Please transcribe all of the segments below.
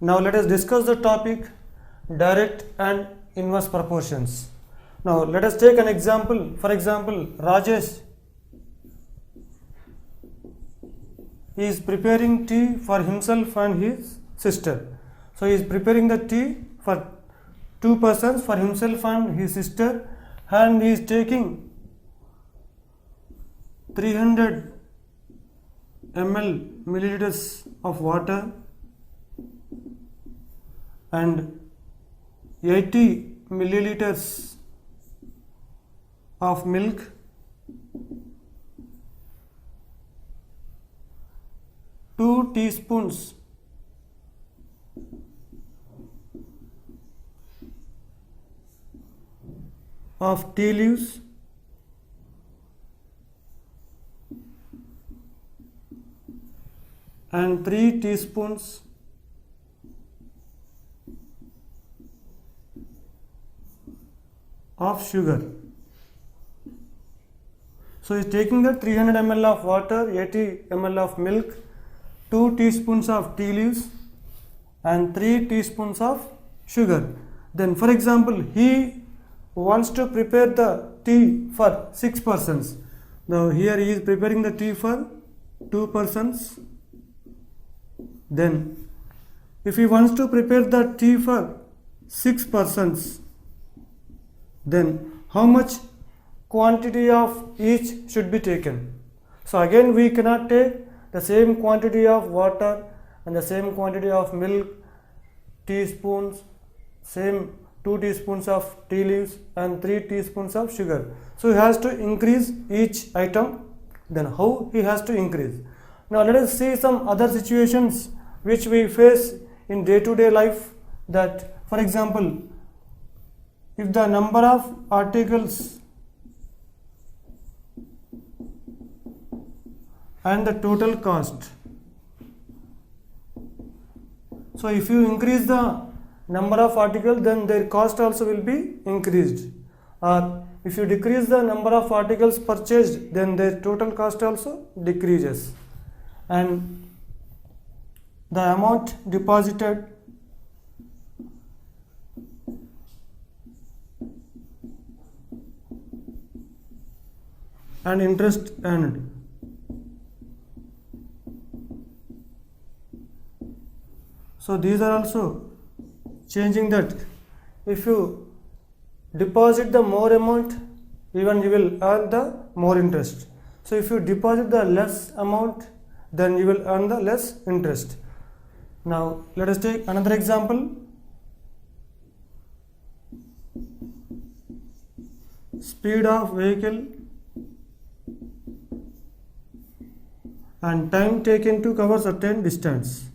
Now let us discuss the topic direct and inverse proportions. Now let us take an example. For example, Rajesh is preparing tea for himself and his sister. So he is preparing the tea for two persons, for himself and his sister, and he is taking 300 milliliters of water and 80 milliliters of milk, two teaspoons of tea leaves, and 3 teaspoons of sugar. So he is taking the 300 ml of water, 80 ml of milk, 2 teaspoons of tea leaves and 3 teaspoons of sugar. Then for example, he wants to prepare the tea for 6 persons. Now here he is preparing the tea for 2 persons. Then if he wants to prepare the tea for 6 persons, then how much quantity of each should be taken? So again we cannot take the same quantity of water and the same quantity of milk, teaspoons, same 2 teaspoons of tea leaves and 3 teaspoons of sugar. So he has to increase each item. Then how he has to increase? Now let us see some other situations which we face in day-to-day life. That for example, if the number of articles and the total cost. So if you increase the number of articles, then their cost also will be increased. Or if you decrease the number of articles purchased, then their total cost also decreases. And the amount deposited and interest earned. So these are also changing that. If you deposit the more amount, even you will earn the more interest. So if you deposit the less amount, then you will earn the less interest. Now let us take another example. Speed of vehicle and time taken to cover certain distance.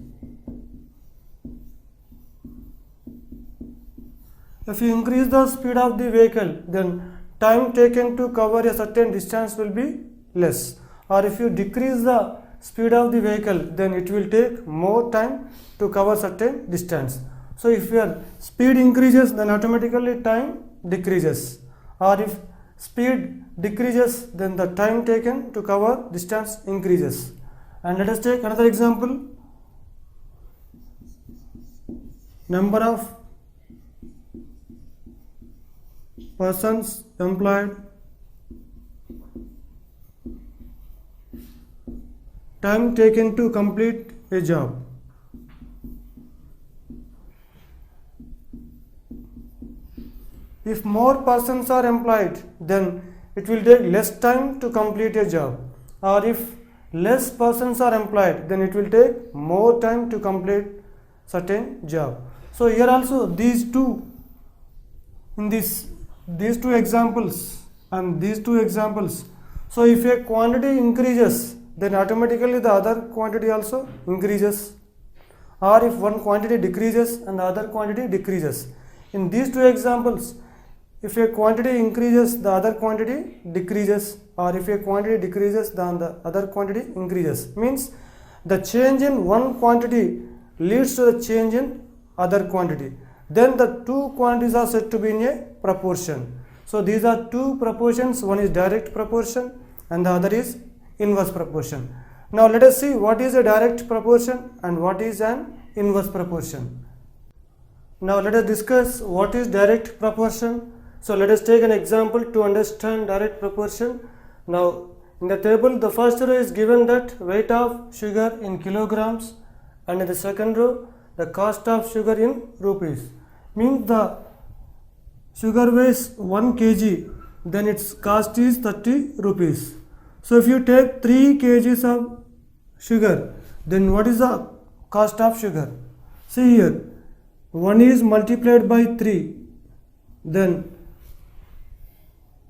If you increase the speed of the vehicle, then time taken to cover a certain distance will be less. Or if you decrease the speed of the vehicle, then it will take more time to cover certain distance. So if your speed increases, then automatically time decreases. Or if speed decreases, then the time taken to cover distance increases. And let us take another example. Number of persons employed, time taken to complete a job. If more persons are employed, then it will take less time to complete a job. Or if less persons are employed, then it will take more time to complete certain job. So here also these two examples and these two examples. So if a quantity increases, then automatically the other quantity also increases. Or if one quantity decreases and the other quantity decreases. In these two examples, if a quantity increases, the other quantity decreases. Or if a quantity decreases, then the other quantity increases. Means the change in one quantity leads to the change in other quantity. Then the two quantities are said to be in a proportion. So these are two proportions. One is direct proportion and the other is inverse proportion. Now let us see what is a direct proportion and what is an inverse proportion. Now let us discuss what is direct proportion. So let us take an example to understand direct proportion. Now in the table, the first row is given that weight of sugar in kilograms, and in the second row the cost of sugar in rupees. Means the sugar weighs 1 kg, then its cost is 30 rupees. So if you take 3 kgs of sugar, then what is the cost of sugar? See here, 1 is multiplied by 3, then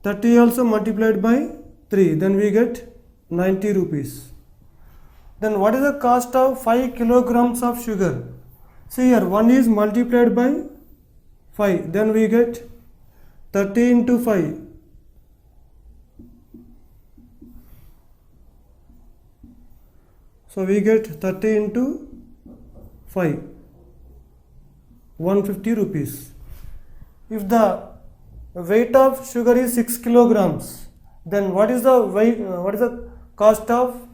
30 also multiplied by 3, then we get 90 rupees. Then what is the cost of 5 kilograms of sugar? See here, 1 is multiplied by 5, then we get 30 into 5. So we get 30 into 5, 150 rupees. If the weight of sugar is 6 kilograms, then what is the weight? What is the cost of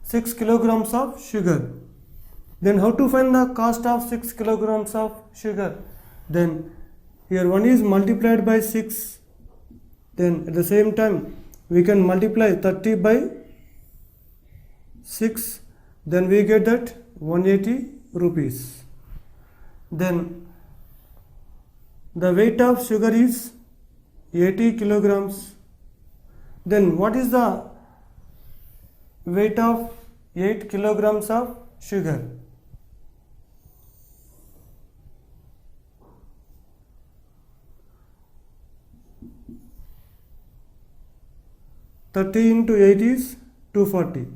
6 kilograms of sugar? Then how to find the cost of 6 kilograms of sugar? Then here 1 is multiplied by 6. Then at the same time we can multiply 30 by 6. Then we get that 180 rupees. Then the weight of sugar is 80 kilograms. Then what is the weight of 8 kilograms of sugar? Thirty into 8 is 240.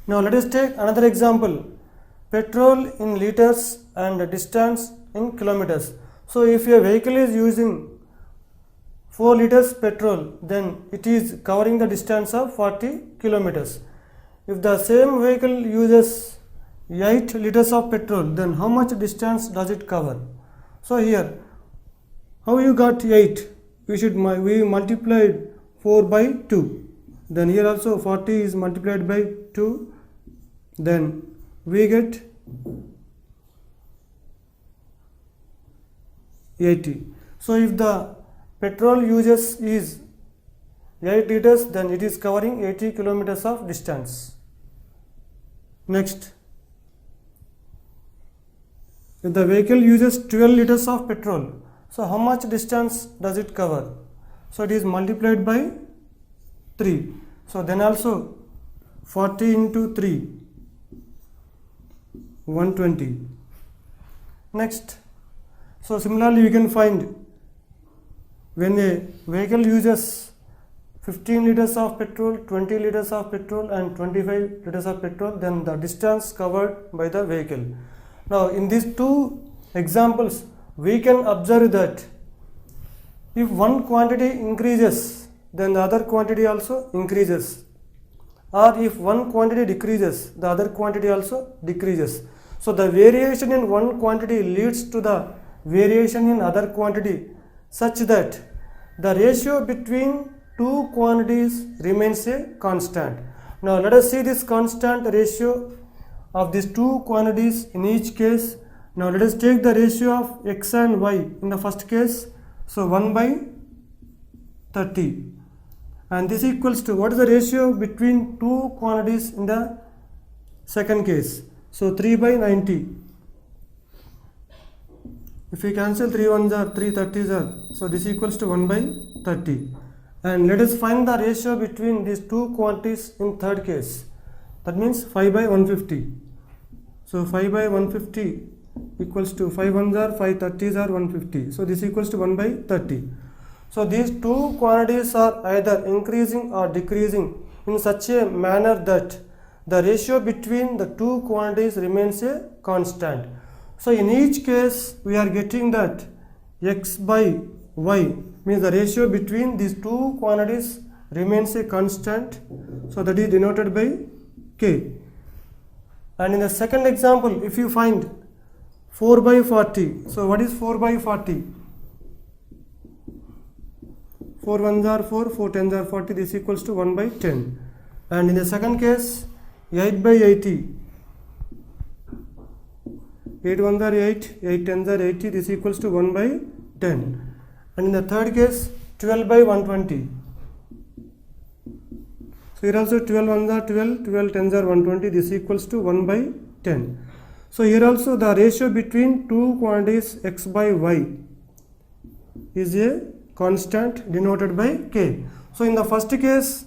Now let us take another example. Petrol in liters and distance in kilometers. So if your vehicle is using 4 liters petrol, then it is covering the distance of 40 kilometers. If the same vehicle uses 8 liters of petrol, then how much distance does it cover? So here, how you got 8? We multiplied 4 by 2. Then here also 40 is multiplied by 2. Then we get 80. So if the petrol uses is 8 liters, then it is covering 80 kilometers of distance. Next, if the vehicle uses 12 liters of petrol, so how much distance does it cover? So it is multiplied by 3. So then also 40 into 3, 120. Next, so similarly we can find when a vehicle uses 15 liters of petrol, 20 liters of petrol and 25 liters of petrol, then the distance covered by the vehicle. Now in these two examples we can observe that if one quantity increases, then the other quantity also increases, or if one quantity decreases, the other quantity also decreases. So the variation in one quantity leads to the variation in other quantity, such that the ratio between two quantities remains a constant. Now let us see this constant ratio of these two quantities in each case. Now let us take the ratio of x and y in the first case. So 1 by 30, and this equals to what is the ratio between two quantities in the second case? So 3 by 90. If we cancel 3 ones are 3 30s are, so this equals to 1 by 30. And let us find the ratio between these two quantities in third case. That means 5 by 150. So 5 by 150 equals to 5 ones are 5 30s are 150. So this equals to 1 by 30. So these two quantities are either increasing or decreasing in such a manner that the ratio between the two quantities remains a constant. So in each case we are getting that x by y means the ratio between these two quantities remains a constant. So that is denoted by k. And in the second example, if you find 4 by 40, so what is 4 by 40? 4 ones are 4, 4 tens are 40, this equals to 1 by 10. And in the second case, 8 by 80, 8 1s are 8, 8 10s are 80, this equals to 1 by 10. And in the third case, 12 by 120. So here also 12 1s are 12, 12 10s are 120, this equals to 1 by 10. So here also the ratio between two quantities x by y is a constant denoted by k. So in the first case,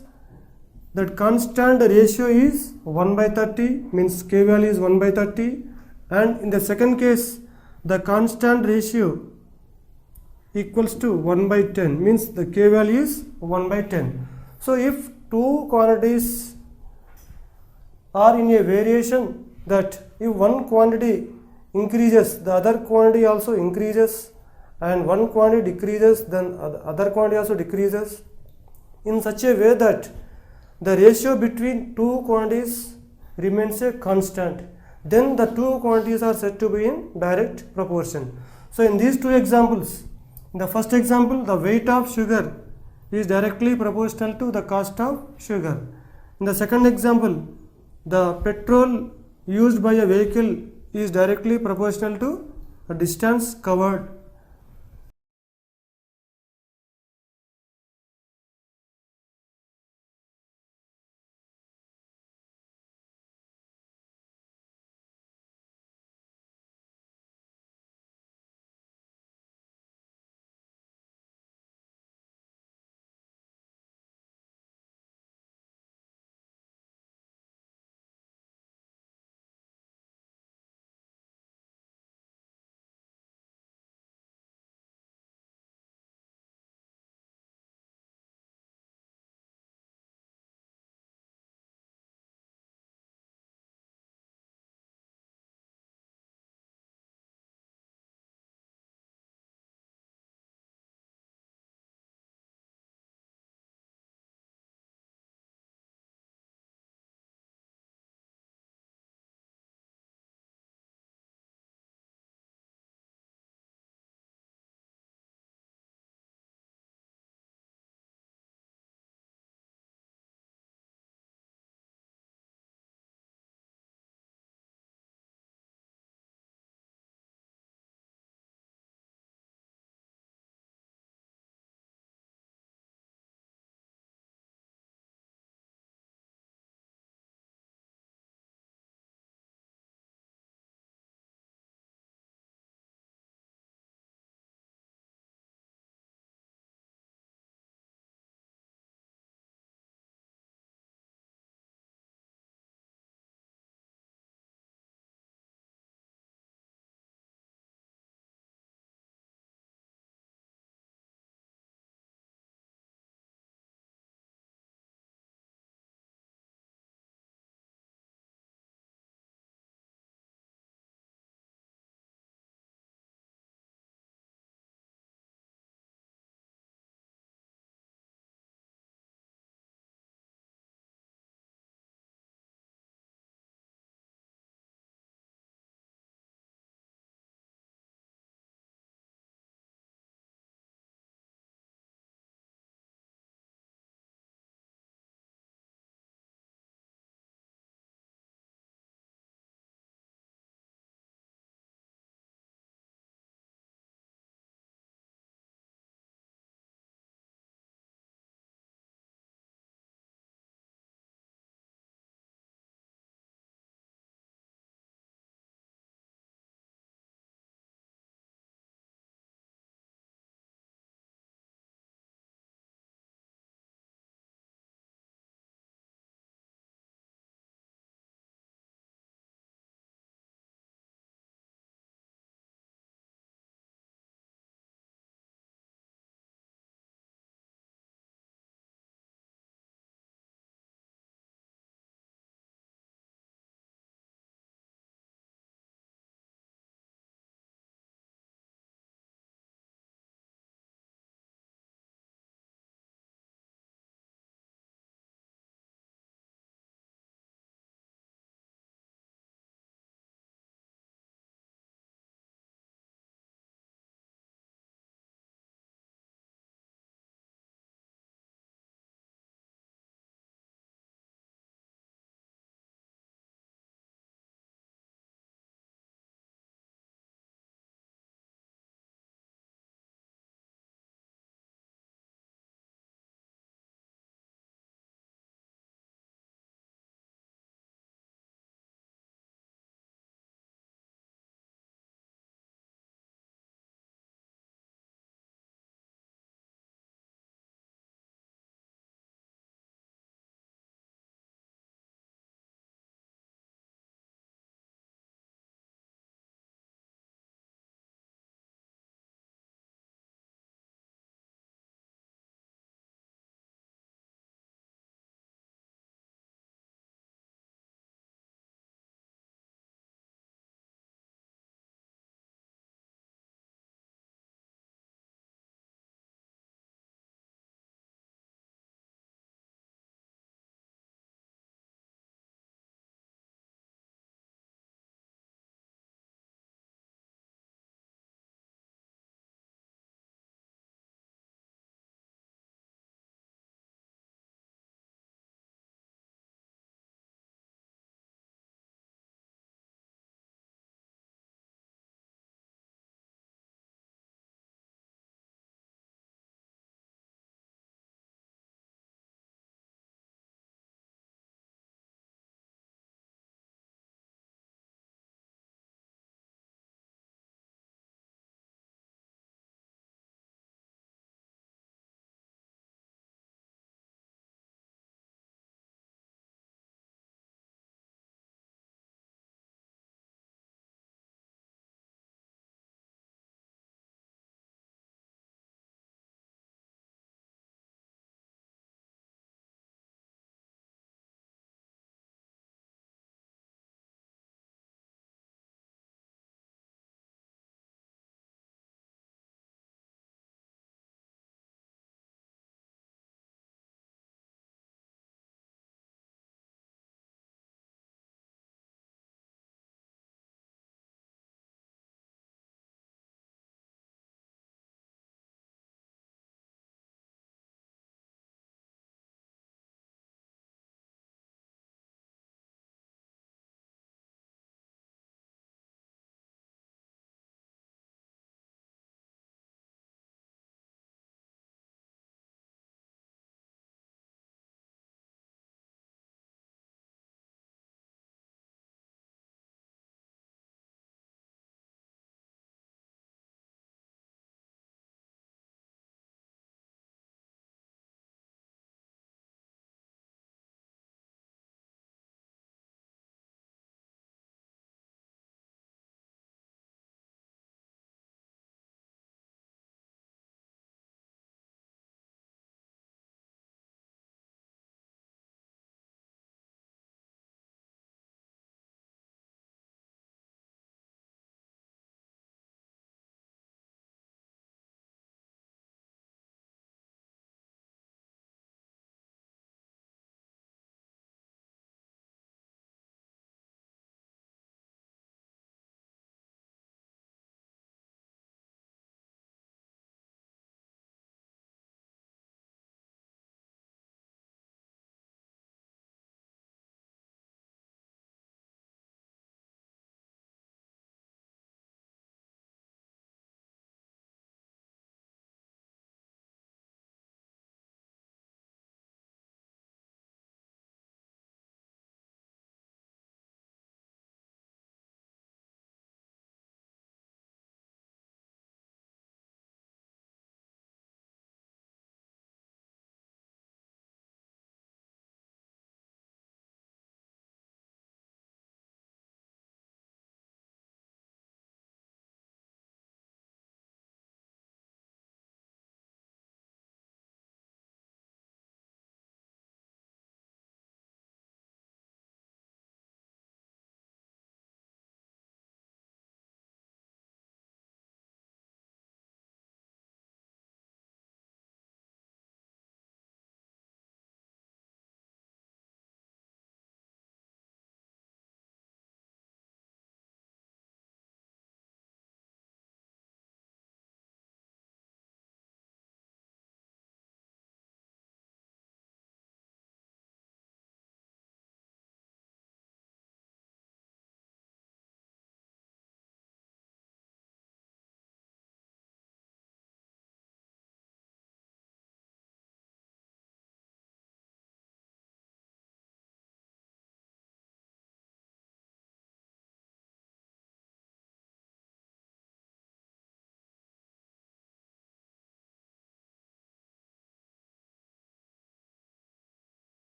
that constant ratio is 1 by 30, means k value is 1 by 30, and in the second case the constant ratio equals to 1 by 10, means the k value is 1 by 10. So if two quantities are in a variation that if one quantity increases, the other quantity also increases, and one quantity decreases, then other quantity also decreases, in such a way that the ratio between two quantities remains a constant, then the two quantities are said to be in direct proportion. So in these two examples, in the first example, the weight of sugar is directly proportional to the cost of sugar. In the second example, the petrol used by a vehicle is directly proportional to the distance covered.